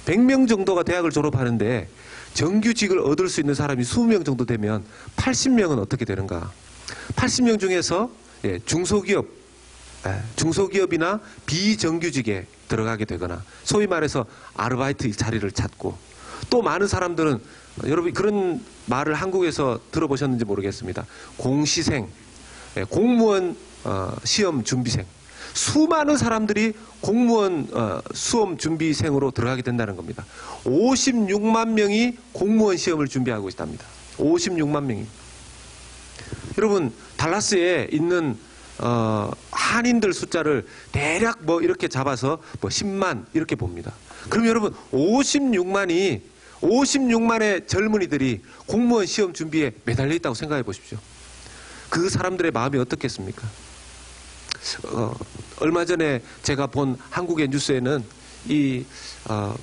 100명 정도가 대학을 졸업하는데 정규직을 얻을 수 있는 사람이 20명 정도 되면 80명은 어떻게 되는가? 80명 중에서 중소기업이나 비정규직에 들어가게 되거나 소위 말해서 아르바이트 자리를 찾고, 또 많은 사람들은 여러분 그런 말을 한국에서 들어보셨는지 모르겠습니다. 공시생, 공무원 시험 준비생, 수많은 사람들이 공무원 수험 준비생으로 들어가게 된다는 겁니다. 56만 명이 공무원 시험을 준비하고 있답니다. 56만 명이. 여러분 달라스에 있는 한인들 숫자를 대략 뭐 이렇게 잡아서 뭐 10만 이렇게 봅니다. 그럼 여러분 56만의 젊은이들이 공무원 시험 준비에 매달려 있다고 생각해 보십시오. 그 사람들의 마음이 어떻겠습니까? 얼마 전에 제가 본 한국의 뉴스에는 이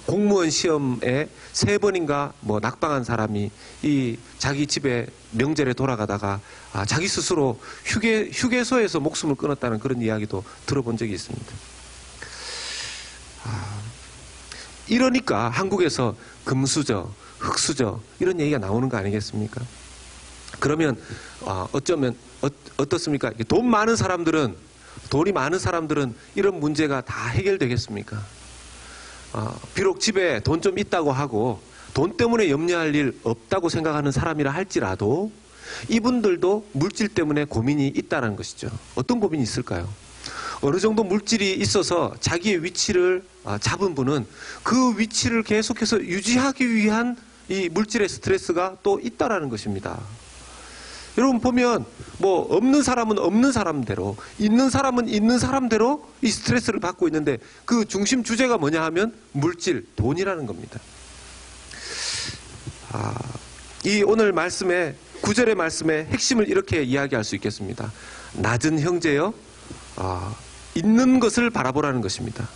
공무원 시험에 3번인가 뭐 낙방한 사람이 이 자기 집에 명절에 돌아가다가 자기 스스로 휴게소에서 목숨을 끊었다는 그런 이야기도 들어본 적이 있습니다. 이러니까 한국에서 금수저, 흑수저 이런 얘기가 나오는 거 아니겠습니까? 그러면 어떻습니까? 돈이 많은 사람들은 이런 문제가 다 해결되겠습니까? 비록 집에 돈 좀 있다고 하고 돈 때문에 염려할 일 없다고 생각하는 사람이라 할지라도 이분들도 물질 때문에 고민이 있다는 것이죠. 어떤 고민이 있을까요? 어느 정도 물질이 있어서 자기의 위치를 잡은 분은 그 위치를 계속해서 유지하기 위한 이 물질의 스트레스가 또 있다라는 것입니다. 여러분 보면 뭐 없는 사람은 없는 사람대로, 있는 사람은 있는 사람대로 이 스트레스를 받고 있는데 그 중심 주제가 뭐냐 하면 물질, 돈이라는 겁니다. 이 오늘 말씀의 9절의 말씀의 핵심을 이렇게 이야기할 수 있겠습니다. 낮은 형제여, 있는 것을 바라보라는 것입니다.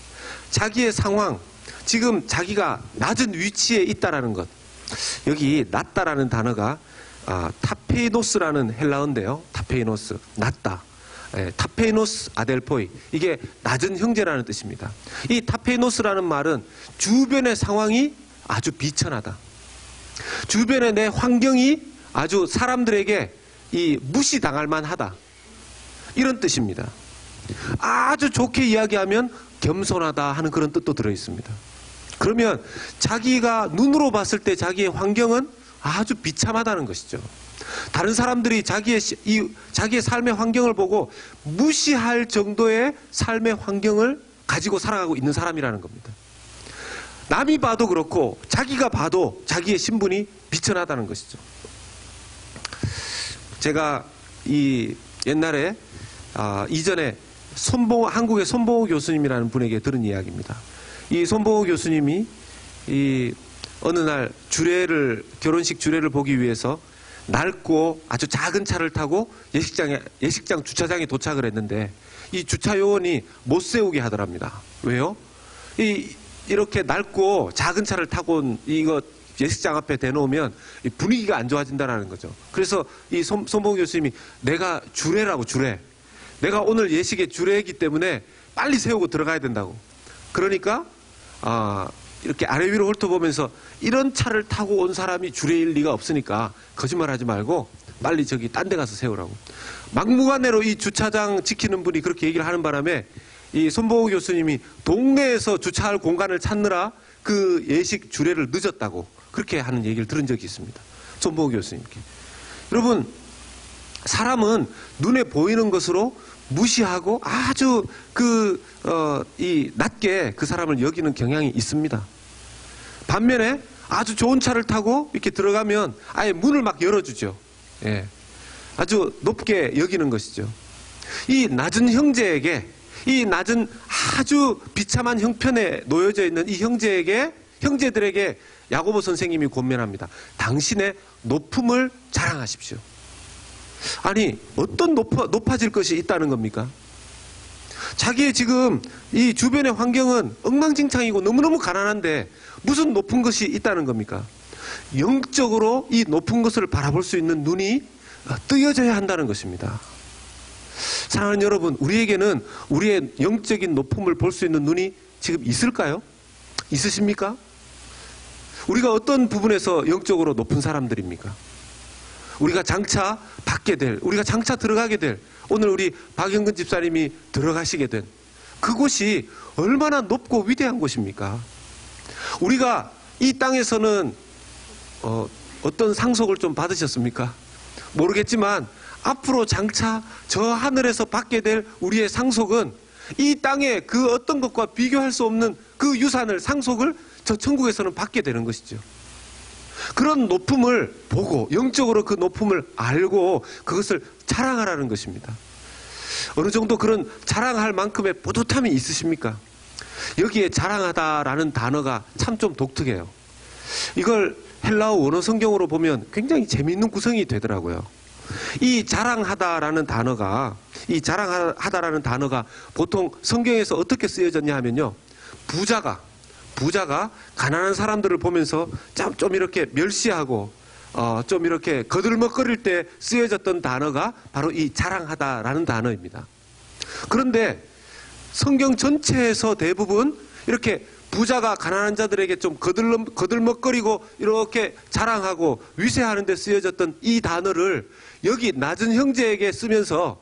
자기의 상황, 지금 자기가 낮은 위치에 있다라는 것. 여기 낮다라는 단어가 타페이노스라는 헬라어인데요. 타페이노스, 낮다. 타페이노스 아델포이, 이게 낮은 형제라는 뜻입니다. 이 타페이노스라는 말은 주변의 상황이 아주 비천하다. 주변의 내 환경이 아주 사람들에게 무시당할 만하다. 이런 뜻입니다. 아주 좋게 이야기하면 겸손하다 하는 그런 뜻도 들어있습니다. 그러면 자기가 눈으로 봤을 때 자기의 환경은 아주 비참하다는 것이죠. 다른 사람들이 자기의 삶의 환경을 보고 무시할 정도의 삶의 환경을 가지고 살아가고 있는 사람이라는 겁니다. 남이 봐도 그렇고 자기가 봐도 자기의 신분이 비천하다는 것이죠. 제가 옛날에 이전에 한국의 손봉호 교수님이라는 분에게 들은 이야기입니다. 이 손봉호 교수님이 어느 날 결혼식 주례를 보기 위해서 낡고 아주 작은 차를 타고 예식장 주차장에 도착을 했는데 이 주차 요원이 못 세우게 하더랍니다. 왜요? 이렇게 넓고 작은 차를 타고 이거 예식장 앞에 대놓으면 분위기가 안 좋아진다는 거죠. 그래서 이 손봉호 교수님이 내가 주례. 내가 오늘 예식의 주례이기 때문에 빨리 세우고 들어가야 된다고. 그러니까 이렇게 아래 위로 훑어보면서 이런 차를 타고 온 사람이 주례일 리가 없으니까 거짓말하지 말고 빨리 저기 딴 데 가서 세우라고. 막무가내로 이 주차장 지키는 분이 그렇게 얘기를 하는 바람에 이 손봉호 교수님이 동네에서 주차할 공간을 찾느라 그 예식 주례를 늦었다고 그렇게 하는 얘기를 들은 적이 있습니다. 손봉호 교수님께. 여러분, 사람은 눈에 보이는 것으로 무시하고 아주 낮게 그 사람을 여기는 경향이 있습니다. 반면에 아주 좋은 차를 타고 이렇게 들어가면 아예 문을 막 열어주죠. 예. 아주 높게 여기는 것이죠. 이 낮은 형제에게, 이 낮은 아주 비참한 형편에 놓여져 있는 이 형제들에게 야고보 선생님이 권면합니다. 당신의 높음을 자랑하십시오. 아니, 어떤 높아질 것이 있다는 겁니까? 자기의 지금 이 주변의 환경은 엉망진창이고 너무너무 가난한데 무슨 높은 것이 있다는 겁니까? 영적으로 이 높은 것을 바라볼 수 있는 눈이 뜨여져야 한다는 것입니다. 사랑하는 여러분, 우리에게는 우리의 영적인 높음을 볼 수 있는 눈이 지금 있을까요? 있으십니까? 우리가 어떤 부분에서 영적으로 높은 사람들입니까? 우리가 장차 받게 될, 우리가 장차 들어가게 될, 오늘 우리 박영근 집사님이 들어가시게 된 그곳이 얼마나 높고 위대한 곳입니까? 우리가 이 땅에서는 어떤 상속을 좀 받으셨습니까? 모르겠지만 앞으로 장차 저 하늘에서 받게 될 우리의 상속은 이 땅의 그 어떤 것과 비교할 수 없는 그 유산을, 상속을 저 천국에서는 받게 되는 것이죠. 그런 높음을 보고 영적으로 그 높음을 알고 그것을 자랑하라는 것입니다. 어느 정도 그런 자랑할 만큼의 뿌듯함이 있으십니까? 여기에 자랑하다라는 단어가 참 좀 독특해요. 이걸 헬라어 원어 성경으로 보면 굉장히 재미있는 구성이 되더라고요. 이 자랑하다라는 단어가 보통 성경에서 어떻게 쓰여졌냐 하면요, 부자가 가난한 사람들을 보면서 좀 이렇게 멸시하고 좀 이렇게 거들먹거릴 때 쓰여졌던 단어가 바로 이 자랑하다라는 단어입니다. 그런데 성경 전체에서 대부분 이렇게 부자가 가난한 자들에게 좀 거들먹거리고 이렇게 자랑하고 위세하는 데 쓰여졌던 이 단어를 여기 낮은 형제에게 쓰면서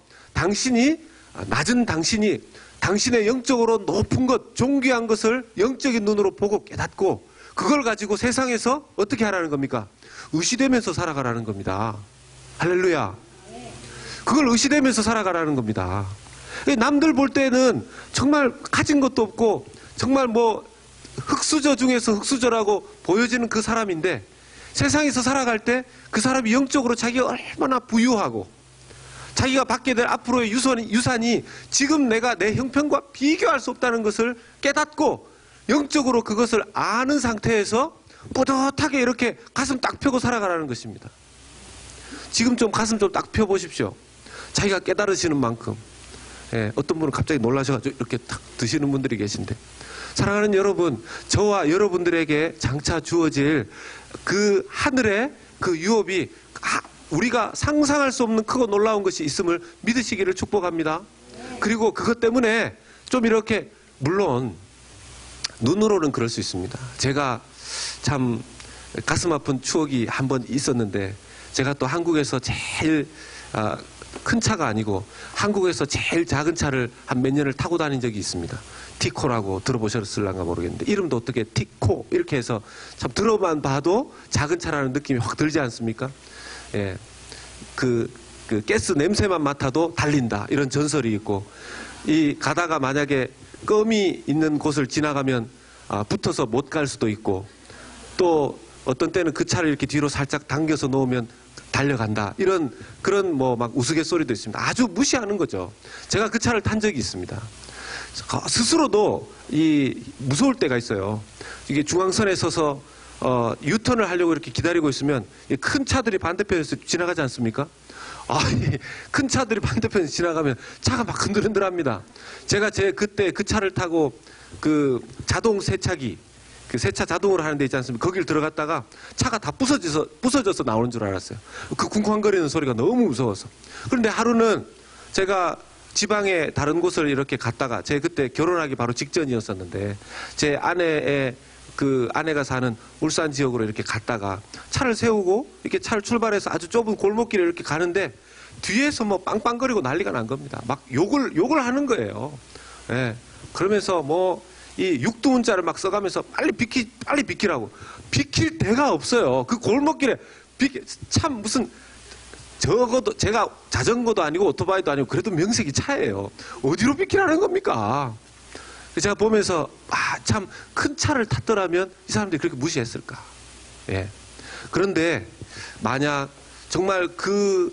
낮은 당신이 당신의 영적으로 높은 것, 존귀한 것을 영적인 눈으로 보고 깨닫고 그걸 가지고 세상에서 어떻게 하라는 겁니까? 의시되면서 살아가라는 겁니다. 할렐루야. 그걸 의시되면서 살아가라는 겁니다. 남들 볼 때는 정말 가진 것도 없고 정말 흙수저 중에서 흙수저라고 보여지는 그 사람인데 세상에서 살아갈 때 그 사람이 영적으로 자기가 얼마나 부유하고 자기가 받게 될 앞으로의 유산이 지금 내가 내 형편과 비교할 수 없다는 것을 깨닫고 영적으로 그것을 아는 상태에서 뿌듯하게 이렇게 가슴 딱 펴고 살아가라는 것입니다. 지금 좀 가슴 좀 딱 펴보십시오. 자기가 깨달으시는 만큼. 어떤 분은 갑자기 놀라셔가지고 이렇게 탁 드시는 분들이 계신데, 사랑하는 여러분, 저와 여러분들에게 장차 주어질 그 하늘의 그 유업이 우리가 상상할 수 없는 크고 놀라운 것이 있음을 믿으시기를 축복합니다. 그리고 그것 때문에 좀 이렇게, 물론 눈으로는 그럴 수 있습니다. 제가 참 가슴 아픈 추억이 한 번 있었는데, 제가 또 한국에서 제일 큰 차가 아니고 한국에서 제일 작은 차를 한 몇 년을 타고 다닌 적이 있습니다. 티코라고 들어보셨을랑가 모르겠는데, 이름도 어떻게 티코 이렇게 해서 참 들어만 봐도 작은 차라는 느낌이 확 들지 않습니까? 예, 그 가스 냄새만 맡아도 달린다, 이런 전설이 있고, 가다가 만약에 껌이 있는 곳을 지나가면 붙어서 못 갈 수도 있고, 또 어떤 때는 그 차를 이렇게 뒤로 살짝 당겨서 놓으면 달려간다, 이런 그런 막 우스갯소리도 있습니다. 아주 무시하는 거죠. 제가 그 차를 탄 적이 있습니다. 스스로도 무서울 때가 있어요. 이게 중앙선에 서서 유턴을 하려고 이렇게 기다리고 있으면 큰 차들이 반대편에서 지나가지 않습니까? 큰 차들이 반대편에서 지나가면 차가 막 흔들흔들합니다. 제가 그때 그 차를 타고 그 자동 세차기, 그 세차 자동으로 하는 데 있지 않습니까? 거길 들어갔다가 차가 다 부서져서 나오는 줄 알았어요. 그 쿵쾅거리는 소리가 너무 무서워서. 그런데 하루는 제가 지방의 다른 곳을 이렇게 갔다가, 제 그때 결혼하기 바로 직전이었었는데, 제 아내가 사는 울산 지역으로 이렇게 갔다가 차를 세우고 이렇게 차를 출발해서 아주 좁은 골목길을 이렇게 가는데 뒤에서 빵빵거리고 난리가 난 겁니다. 막 욕을 하는 거예요. 예. 그러면서 이 육두문자를 막 써가면서 빨리 비키라고. 비킬 데가 없어요. 그 골목길에 참 무슨, 적어도 제가 자전거도 아니고 오토바이도 아니고 그래도 명색이 차예요. 어디로 비키라는 겁니까? 제가 보면서 참 큰 차를 탔더라면 이 사람들이 그렇게 무시했을까. 예. 그런데 만약 정말 그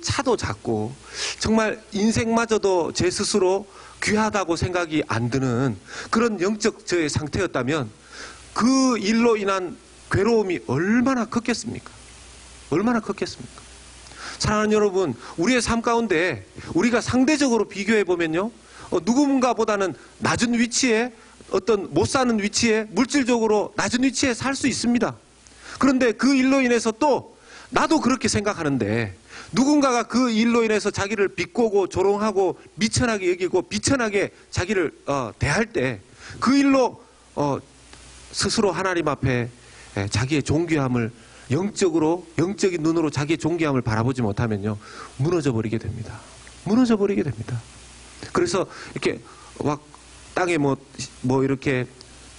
차도 작고 정말 인생마저도 제 스스로 귀하다고 생각이 안 드는 그런 영적 저의 상태였다면 그 일로 인한 괴로움이 얼마나 컸겠습니까? 얼마나 컸겠습니까? 사랑하는 여러분, 우리의 삶 가운데 우리가 상대적으로 비교해 보면요, 누군가보다는 낮은 위치에, 어떤 못 사는 위치에, 물질적으로 낮은 위치에 살 수 있습니다. 그런데 그 일로 인해서 또 나도 그렇게 생각하는데, 누군가가 그 일로 인해서 자기를 비꼬고 조롱하고 미천하게 여기고 비천하게 자기를 대할 때 그 일로 스스로 하나님 앞에 자기의 존귀함을 영적인 눈으로 자기의 존귀함을 바라보지 못하면요, 무너져 버리게 됩니다. 무너져 버리게 됩니다. 그래서 이렇게 막 땅에 뭐 이렇게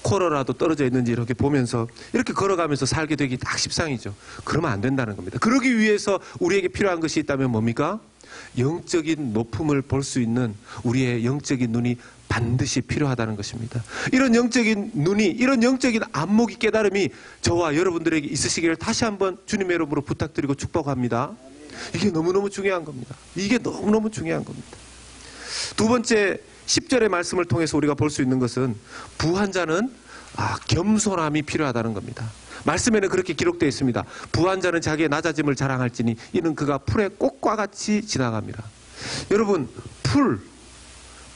코러라도 떨어져 있는지 이렇게 보면서 이렇게 걸어가면서 살게 되기 딱 십상이죠. 그러면 안 된다는 겁니다. 그러기 위해서 우리에게 필요한 것이 있다면 뭡니까? 영적인 높음을 볼 수 있는 우리의 영적인 눈이 반드시 필요하다는 것입니다. 이런 영적인 눈이, 이런 영적인 안목이, 깨달음이 저와 여러분들에게 있으시기를 다시 한번 주님의 이름으로 부탁드리고 축복합니다. 이게 너무너무 중요한 겁니다. 이게 너무너무 중요한 겁니다. 두 번째, 10절의 말씀을 통해서 우리가 볼 수 있는 것은 부한 자는 겸손함이 필요하다는 겁니다. 말씀에는 그렇게 기록되어 있습니다. 부한 자는 자기의 낮아짐을 자랑할지니 이는 그가 풀의 꽃과 같이 지나갑니다. 여러분,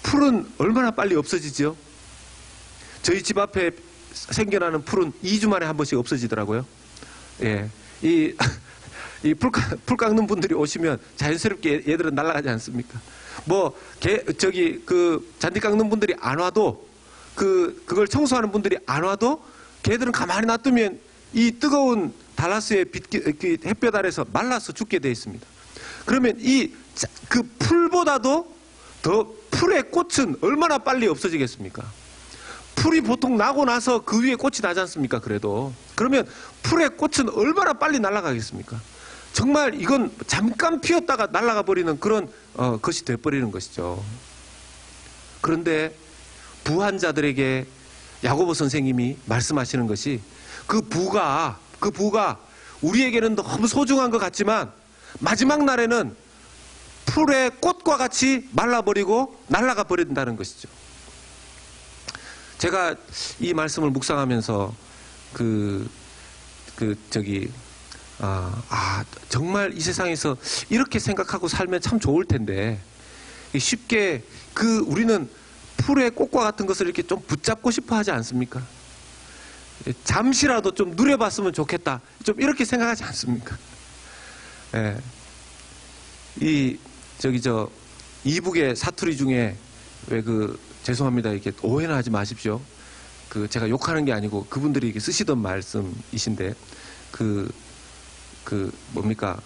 풀은 얼마나 빨리 없어지죠? 저희 집 앞에 생겨나는 풀은 2주 만에 한 번씩 없어지더라고요. 예. 이 풀 깎는 분들이 오시면 자연스럽게 얘들은 날아가지 않습니까? 잔디 깎는 분들이 안 와도, 그걸 청소하는 분들이 안 와도, 걔들은 가만히 놔두면 이 뜨거운 달라스의 햇볕 아래서 말라서 죽게 되어 있습니다. 그러면 그 풀보다도 더 풀의 꽃은 얼마나 빨리 없어지겠습니까? 풀이 보통 나고 나서 그 위에 꽃이 나지 않습니까? 그래도. 그러면 풀의 꽃은 얼마나 빨리 날아가겠습니까? 정말 이건 잠깐 피었다가 날아가 버리는 그런 것이 돼버리는 것이죠. 그런데 부한 자들에게 야고보 선생님이 말씀하시는 것이 그 부가 우리에게는 너무 소중한 것 같지만 마지막 날에는 풀의 꽃과 같이 말라버리고 날아가 버린다는 것이죠. 제가 이 말씀을 묵상하면서 정말 이 세상에서 이렇게 생각하고 살면 참 좋을 텐데, 쉽게 우리는 풀의 꽃과 같은 것을 이렇게 좀 붙잡고 싶어 하지 않습니까? 잠시라도 좀 누려봤으면 좋겠다, 좀 이렇게 생각하지 않습니까? 예. 이북의 사투리 중에 죄송합니다, 이렇게 오해는 하지 마십시오. 제가 욕하는 게 아니고 그분들이 이렇게 쓰시던 말씀이신데, 뭡니까?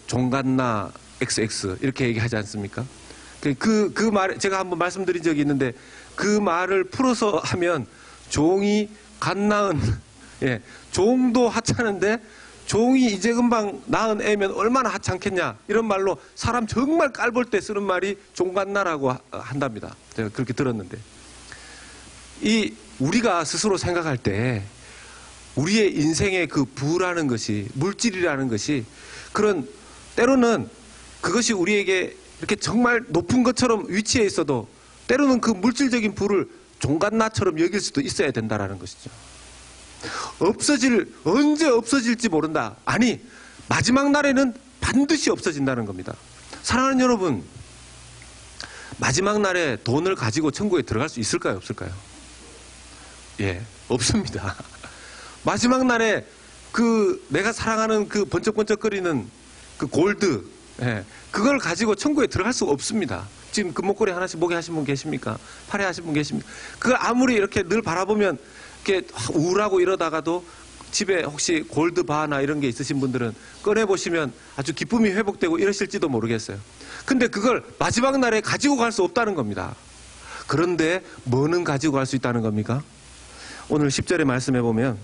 종갓나 XX 이렇게 얘기하지 않습니까? 그 말 제가 한번 말씀드린 적이 있는데, 그 말을 풀어서 하면 종이 갓 낳은, 종도 하찮은데 종이 이제 금방 낳은 애면 얼마나 하찮겠냐, 이런 말로 사람 정말 깔볼 때 쓰는 말이 종갓나라고 한답니다. 제가 그렇게 들었는데, 우리가 스스로 생각할 때 우리의 인생의 그 부라는 것이, 물질이라는 것이, 때로는 그것이 우리에게 이렇게 정말 높은 것처럼 위치해 있어도 때로는 그 물질적인 부를 종갓나처럼 여길 수도 있어야 된다라는 것이죠. 언제 없어질지 모른다. 아니, 마지막 날에는 반드시 없어진다는 겁니다. 사랑하는 여러분, 마지막 날에 돈을 가지고 천국에 들어갈 수 있을까요? 없을까요? 예, 없습니다. 마지막 날에 내가 사랑하는 번쩍번쩍거리는 골드, 그걸 가지고 천국에 들어갈 수가 없습니다. 지금 금목걸이 하나씩 목에 하신 분 계십니까? 팔에 하신 분 계십니까? 그걸 아무리 이렇게 늘 바라보면 이렇게 우울하고 이러다가도 집에 혹시 골드바나 이런 게 있으신 분들은 꺼내보시면 아주 기쁨이 회복되고 이러실지도 모르겠어요. 근데 그걸 마지막 날에 가지고 갈 수 없다는 겁니다. 그런데 뭐는 가지고 갈 수 있다는 겁니까? 오늘 10절의 말씀해 보면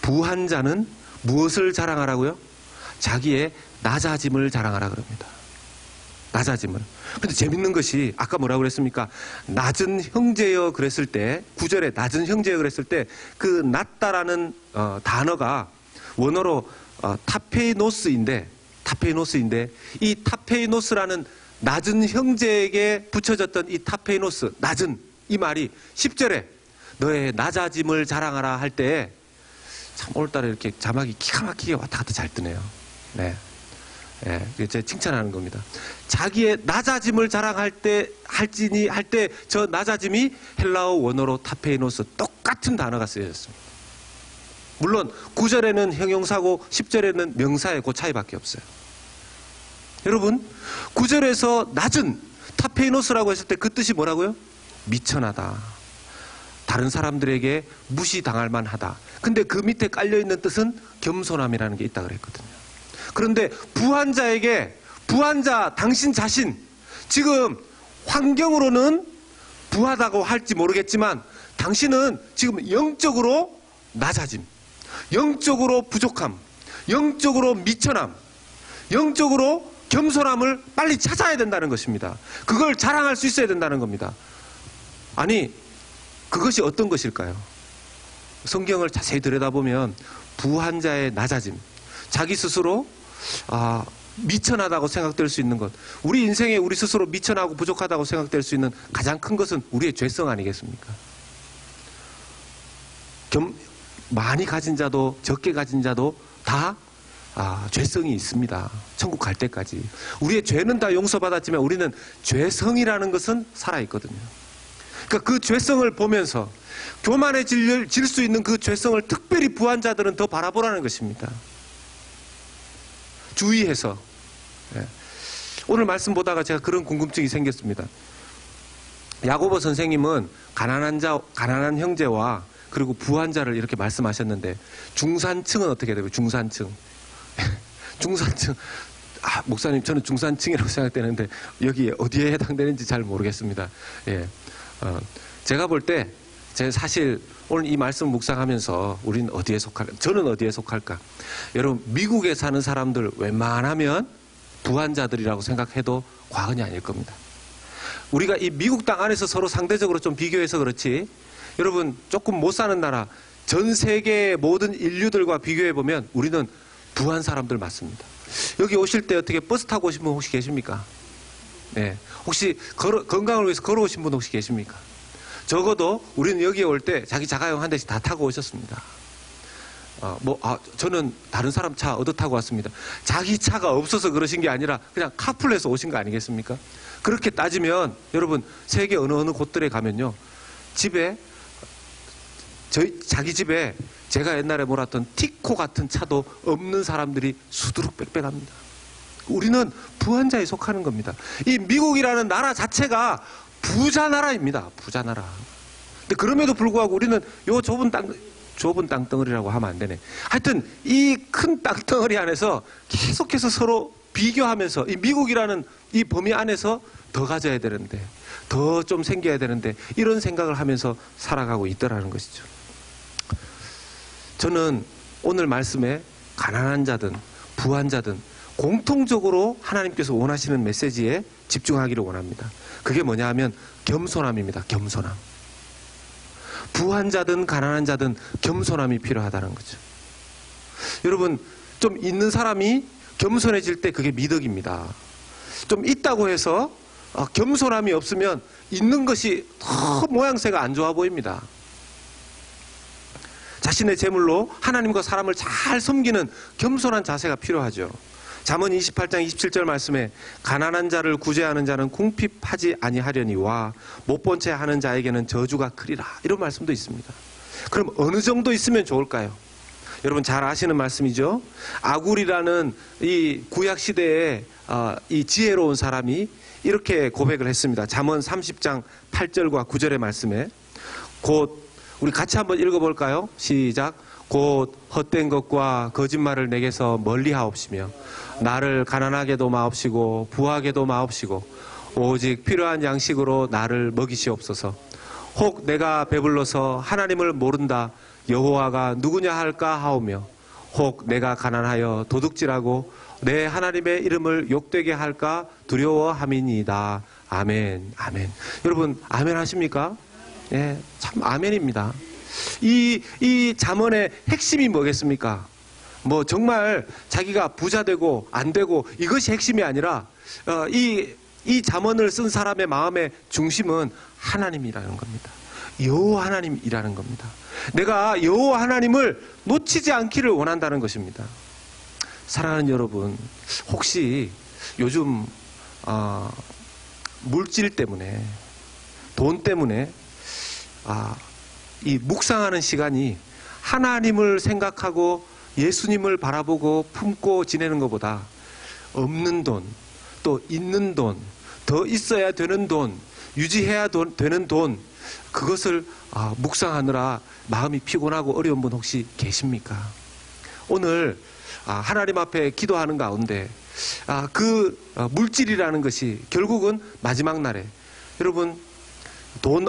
부한 자는 무엇을 자랑하라고요? 자기의 낮아짐을 자랑하라 그럽니다. 낮아짐을. 근데 재밌는 것이 아까 뭐라고 그랬습니까? 낮은 형제여 그랬을 때, 9절에 낮은 형제여 그랬을 때 그 낮다라는 단어가 원어로 타페이노스인데 이 타페이노스라는 낮은 형제에게 붙여졌던 이 타페이노스, 낮은, 이 말이 10절에 너의 낮아짐을 자랑하라 할 때, 참 오늘따라 이렇게 자막이 기가 막히게 왔다 갔다 잘 뜨네요. 네. 제가 칭찬하는 겁니다. 자기의 낮아짐을 자랑할 때, 할 때 저 낮아짐이 헬라어 원어로 타페이노스, 똑같은 단어가 쓰여졌습니다. 물론 9절에는 형용사고 10절에는 명사의 그 차이밖에 없어요. 여러분, 9절에서 낮은 타페이노스라고 했을 때 그 뜻이 뭐라고요? 미천하다. 다른 사람들에게 무시당할 만하다. 근데 그 밑에 깔려있는 뜻은 겸손함이라는 게 있다 그랬거든요. 그런데 부한자에게 부한자 당신 자신, 지금 환경으로는 부하다고 할지 모르겠지만 당신은 지금 영적으로 낮아짐, 영적으로 부족함, 영적으로 미천함, 영적으로 겸손함을 빨리 찾아야 된다는 것입니다. 그걸 자랑할 수 있어야 된다는 겁니다. 아니, 그것이 어떤 것일까요? 성경을 자세히 들여다보면 부한자의 낮아짐, 자기 스스로 미천하다고 생각될 수 있는 것, 우리 인생에 우리 스스로 미천하고 부족하다고 생각될 수 있는 가장 큰 것은 우리의 죄성 아니겠습니까? 많이 가진 자도 적게 가진 자도 다 죄성이 있습니다. 천국 갈 때까지. 우리의 죄는 다 용서받았지만 우리는 죄성이라는 것은 살아있거든요. 그러니까 그 죄성을 보면서 교만해질 수 있는 그 죄성을 특별히 부한 자들은 더 바라보라는 것입니다. 주의해서. 오늘 말씀 보다가 제가 그런 궁금증이 생겼습니다. 야고보 선생님은 가난한 형제와 그리고 부한 자를 이렇게 말씀하셨는데, 중산층은 어떻게 되고요? 중산층. 중산층. 목사님, 저는 중산층이라고 생각되는데 여기 어디에 해당되는지 잘 모르겠습니다. 예. 제가 볼 때, 제가 사실 오늘 이 말씀 묵상하면서 우리는 어디에 속할까? 저는 어디에 속할까? 여러분, 미국에 사는 사람들 웬만하면 부한자들이라고 생각해도 과언이 아닐 겁니다. 우리가 이 미국 땅 안에서 서로 상대적으로 좀 비교해서 그렇지, 여러분 조금 못 사는 나라, 전 세계의 모든 인류들과 비교해보면 우리는 부한 사람들 맞습니다. 여기 오실 때 어떻게 버스 타고 오신 분 혹시 계십니까? 네. 혹시 건강을 위해서 걸어오신 분 혹시 계십니까? 적어도 우리는 여기에 올 때 자기 자가용 한 대씩 다 타고 오셨습니다. 저는 다른 사람 차 얻어 타고 왔습니다. 자기 차가 없어서 그러신 게 아니라 그냥 카풀해서 오신 거 아니겠습니까? 그렇게 따지면 여러분, 세계 어느 곳들에 가면요, 집에 자기 집에 제가 옛날에 몰았던 티코 같은 차도 없는 사람들이 수두룩 빽빽합니다. 우리는 부한자에 속하는 겁니다. 이 미국이라는 나라 자체가 부자 나라입니다. 부자 나라. 근데 그럼에도 불구하고 우리는 요 좁은 땅덩어리라고 하면 안 되네. 하여튼 이 큰 땅덩어리 안에서 계속해서 서로 비교하면서 이 미국이라는 이 범위 안에서 더 가져야 되는데, 더 좀 생겨야 되는데, 이런 생각을 하면서 살아가고 있더라는 것이죠. 저는 오늘 말씀에 가난한 자든 부한 자든 공통적으로 하나님께서 원하시는 메시지에 집중하기를 원합니다. 그게 뭐냐 하면 겸손함입니다. 겸손함. 부한 자든 가난한 자든 겸손함이 필요하다는 거죠. 여러분, 좀 있는 사람이 겸손해질 때 그게 미덕입니다. 좀 있다고 해서 겸손함이 없으면 있는 것이 더 모양새가 안 좋아 보입니다. 자신의 재물로 하나님과 사람을 잘 섬기는 겸손한 자세가 필요하죠. 잠언 28장 27절 말씀에 가난한 자를 구제하는 자는 궁핍하지 아니하려니와 못 본 채 하는 자에게는 저주가 크리라, 이런 말씀도 있습니다. 그럼 어느 정도 있으면 좋을까요? 여러분 잘 아시는 말씀이죠. 아굴이라는 이 구약 시대의 이 지혜로운 사람이 이렇게 고백을 했습니다. 잠언 30장 8절과 9절의 말씀에 곧, 우리 같이 한번 읽어볼까요? 시작. 곧 헛된 것과 거짓말을 내게서 멀리하옵시며 나를 가난하게도 마옵시고 부하게도 마옵시고 오직 필요한 양식으로 나를 먹이시옵소서. 혹 내가 배불러서 하나님을 모른다 여호와가 누구냐 할까 하오며 혹 내가 가난하여 도둑질하고 내 하나님의 이름을 욕되게 할까 두려워함이니이다. 아멘. 아멘. 여러분 아멘 하십니까? 예, 참 아멘입니다. 이 잠언의 핵심이 뭐겠습니까? 뭐 정말 자기가 부자 되고 안 되고 이것이 핵심이 아니라 이 잠언을 쓴 사람의 마음의 중심은 하나님이라는 겁니다. 여호와 하나님이라는 겁니다. 내가 여호와 하나님을 놓치지 않기를 원한다는 것입니다. 사랑하는 여러분, 혹시 요즘 물질 때문에, 돈 때문에 이 묵상하는 시간이 하나님을 생각하고 예수님을 바라보고 품고 지내는 것보다 없는 돈, 또 있는 돈, 더 있어야 되는 돈, 유지해야 되는 돈, 그것을 묵상하느라 마음이 피곤하고 어려운 분 혹시 계십니까? 오늘 하나님 앞에 기도하는 가운데 그 물질이라는 것이 결국은 마지막 날에 여러분 돈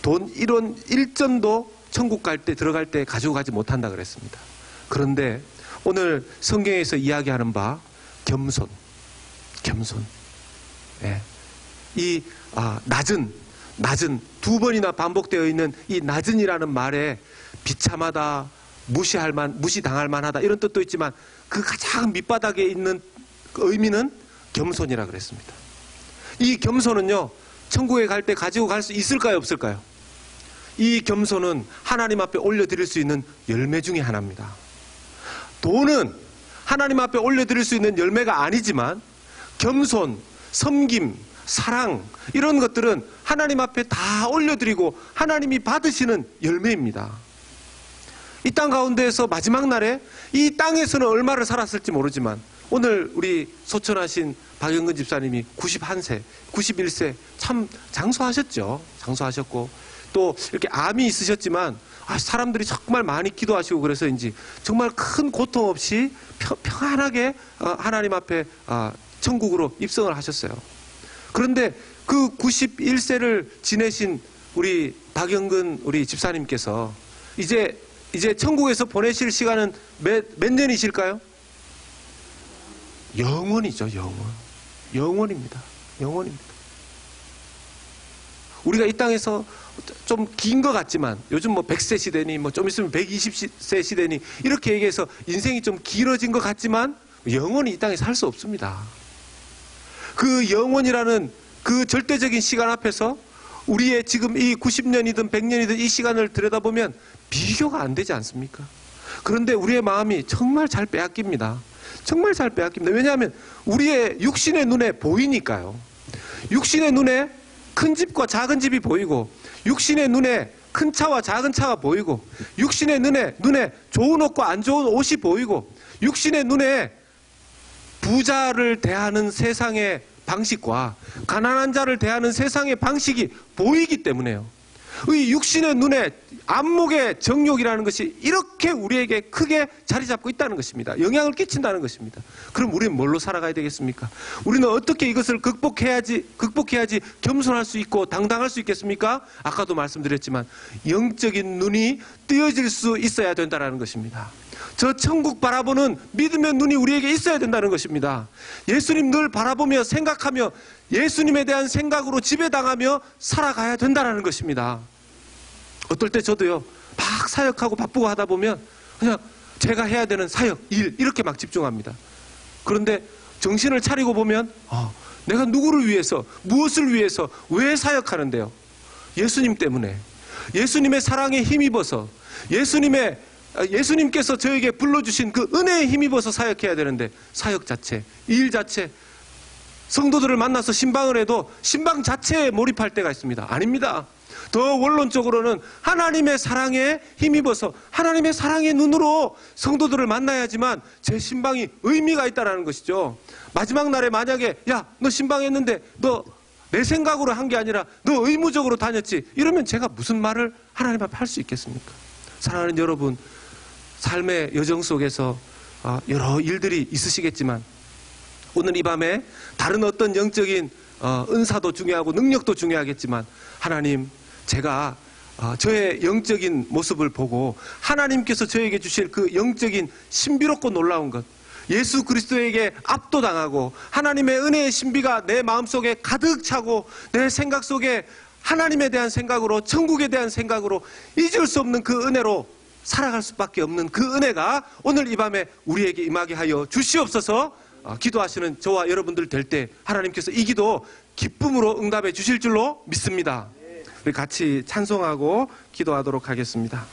1전도 천국 갈 때 들어갈 때 가지고 가지 못한다 그랬습니다. 그런데 오늘 성경에서 이야기하는 바 겸손. 예. 이 낮은 두 번이나 반복되어 있는 이 낮은이라는 말에 비참하다, 무시당할 만하다 이런 뜻도 있지만 그 가장 밑바닥에 있는 의미는 겸손이라 그랬습니다. 이 겸손은요, 천국에 갈 때 가지고 갈 수 있을까요, 없을까요? 이 겸손은 하나님 앞에 올려드릴 수 있는 열매 중에 하나입니다. 돈은 하나님 앞에 올려드릴 수 있는 열매가 아니지만 겸손, 섬김, 사랑 이런 것들은 하나님 앞에 다 올려드리고 하나님이 받으시는 열매입니다. 이 땅 가운데에서 마지막 날에 이 땅에서는 얼마를 살았을지 모르지만 오늘 우리 소천하신 박영근 집사님이 91세, 91세 참 장수하셨죠. 장수하셨고 또 이렇게 암이 있으셨지만 사람들이 정말 많이 기도하시고 그래서인지 정말 큰 고통 없이 평안하게 하나님 앞에 천국으로 입성을 하셨어요. 그런데 그 91세를 지내신 우리 박영근 우리 집사님께서 이제 천국에서 보내실 시간은 몇 년이실까요? 영원이죠. 영원입니다. 우리가 이 땅에서 좀 긴 것 같지만 요즘 100세 시대니 좀 있으면 120세 시대니 이렇게 얘기해서 인생이 좀 길어진 것 같지만 영원히 이 땅에 살 수 없습니다. 그 영원이라는 그 절대적인 시간 앞에서 우리의 지금 이 90년이든 100년이든 이 시간을 들여다보면 비교가 안 되지 않습니까? 그런데 우리의 마음이 정말 잘 빼앗깁니다. 정말 잘 빼앗깁니다. 왜냐하면 우리의 육신의 눈에 보이니까요. 육신의 눈에 큰 집과 작은 집이 보이고 육신의 눈에 큰 차와 작은 차가 보이고 육신의 눈에 좋은 옷과 안 좋은 옷이 보이고 육신의 눈에 부자를 대하는 세상의 방식과 가난한 자를 대하는 세상의 방식이 보이기 때문에요. 이 육신의 눈에 안목의 정욕이라는 것이 이렇게 우리에게 크게 자리 잡고 있다는 것입니다. 영향을 끼친다는 것입니다. 그럼 우리는 뭘로 살아가야 되겠습니까? 우리는 어떻게 이것을 극복해야지 겸손할 수 있고 당당할 수 있겠습니까? 아까도 말씀드렸지만 영적인 눈이 뜨여질 수 있어야 된다는 것입니다. 저 천국 바라보는 믿음의 눈이 우리에게 있어야 된다는 것입니다. 예수님 늘 바라보며 생각하며 예수님에 대한 생각으로 지배당하며 살아가야 된다는 것입니다. 어떨 때 저도요, 막 사역하고 바쁘고 하다 보면 그냥 제가 해야 되는 사역, 일 이렇게 막 집중합니다. 그런데 정신을 차리고 보면 내가 누구를 위해서, 무엇을 위해서, 왜 사역하는데요? 예수님 때문에, 예수님의 사랑에 힘입어서, 예수님께서 저에게 불러주신 그 은혜에 힘입어서 사역해야 되는데 사역 자체, 일 자체, 성도들을 만나서 신방을 해도 신방 자체에 몰입할 때가 있습니다. 아닙니다. 더 원론적으로는 하나님의 사랑에 힘입어서 하나님의 사랑의 눈으로 성도들을 만나야지만 제 신방이 의미가 있다는 것이죠. 마지막 날에 만약에 너 신방했는데 너 내 생각으로 한 게 아니라 너 의무적으로 다녔지 이러면 제가 무슨 말을 하나님 앞에 할 수 있겠습니까? 사랑하는 여러분, 삶의 여정 속에서 여러 일들이 있으시겠지만 오늘 이 밤에 다른 어떤 영적인 은사도 중요하고 능력도 중요하겠지만 하나님, 제가 저의 영적인 모습을 보고 하나님께서 저에게 주실 그 영적인 신비롭고 놀라운 것, 예수 그리스도에게 압도당하고 하나님의 은혜의 신비가 내 마음속에 가득 차고 내 생각 속에 하나님에 대한 생각으로, 천국에 대한 생각으로 잊을 수 없는 그 은혜로 살아갈 수밖에 없는 그 은혜가 오늘 이 밤에 우리에게 임하게 하여 주시옵소서. 기도하시는 저와 여러분들 될 때 하나님께서 이 기도 기쁨으로 응답해 주실 줄로 믿습니다. 우리 같이 찬송하고 기도하도록 하겠습니다.